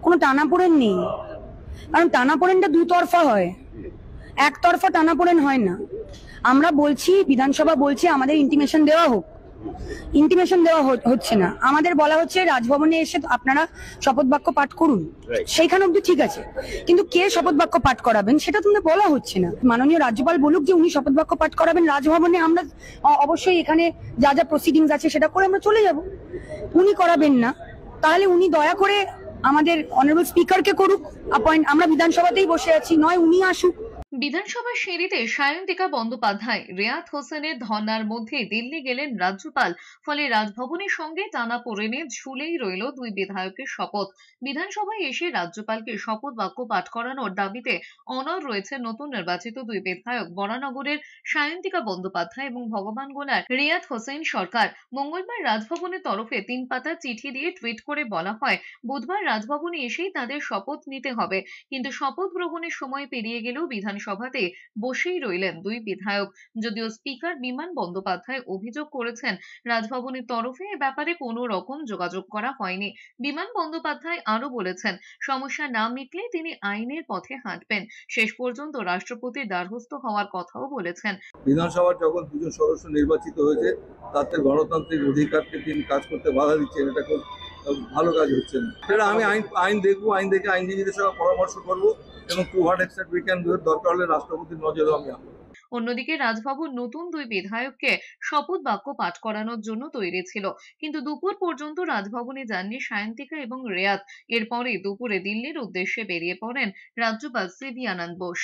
কোনো টানাপোড়েন নেই, কারণ টানাপোড়েনটা দুতরফা হয়, একতরফা টানাপোড়েন হয় না। আমরা বলছি, বিধানসভা বলছে আমাদের ইন্টিমেশন দেওয়া হোক, ইন্টিমেশন দেওয়া হচ্ছে না। আমাদের বলা হচ্ছে রাজভবনে এসে আপনারা শপথ বাক্য পাঠ করুন, সেইখানে অব্দি ঠিক আছে, কিন্তু কে শপথ বাক্য পাঠ করাবেন সেটা তোমাদের বলা হচ্ছে না। মাননীয় রাজ্যপাল বলুক যে উনি শপথ বাক্য পাঠ করাবেন রাজভবনে, আমরা অবশ্যই এখানে যা যা প্রসিডিংস আছে সেটা করে আমরা চলে যাব। উনি করাবেন না, তাহলে উনি দয়া করে আমাদের অনারেবল স্পিকারকে করুক অ্যাপয়েন্ট, আমরা বিধানসভাতেই বসে আছি, নয় উনি আসুক। বিধানসভার সিঁড়িতে সায়ন্তিকা বন্দ্যোপাধ্যায় রেয়াত হোসেনের ধর্নার মধ্যে দিল্লি গেলেন রাজ্যপাল। ফলে রাজভবনের সঙ্গে টানাপোড়েনে ঝুলেই রইল দুই বিধায়কের শপথ। বিধানসভায় এসে রাজ্যপালকে শপথ বাক্য পাঠ করানোর দাবিতে অনড় রয়েছে নতুন নির্বাচিত দুই বিধায়ক বরানগরের সায়ন্তিকা বন্দ্যোপাধ্যায় এবং ভগবান গোলার রেয়াত হোসেন সরকার। মঙ্গলবার রাজভবনের তরফে 3 পাতা চিঠি দিয়ে টুইট করে বলা হয়, বুধবার রাজভবনে এসেই তাদের শপথ নিতে হবে। কিন্তু শপথ গ্রহণের সময় পেরিয়ে গেলেও বিধানসভাতে বসেই রইলেন দুই বিধায়ক। যদিও স্পিকার বিমান বন্দ্যোপাধ্যায় অভিযোগ করেছেন, রাজভবনের তরফে এ ব্যাপারে কোনো রকম যোগাযোগ করা হয়নি। বিমান বন্দ্যোপাধ্যায় আরো বলেছেন, সমস্যা না মিটলে তিনি আইনের পথে হাঁটবেন। শেষ পর্যন্ত রাষ্ট্রপতির দ্বারস্থ হওয়ার কথাও বলেছেন। বিধানসভার যখন দুজন সদস্য নির্বাচিত হয়েছে, তাতে গণতান্ত্রিক অধিকারকে তিনি কাজ করতে বাধা দিচ্ছেন, এটা খুব ভালো কাজ হচ্ছে না। সেটা আমি আইন দেখবো, আইন দেখে আইনজীবীদের সঙ্গে পরামর্শ করবো এবং to what extent we can do, দরকার হলে রাষ্ট্রপতির নজরেও আমি আনবো। অন্যদিকে রাজভবন নতুন দুই বিধায়ককে শপথ বাক্য পাঠ করানোর জন্য তৈরি ছিল, কিন্তু দুপুর পর্যন্ত রাজভবনে যাননি সায়ন্তিকা এবং রেয়াত। এরপরে দুপুরে দিল্লির উদ্দেশ্যে বেরিয়ে পড়েন রাজ্যপাল সিভি আনন্দ বোস।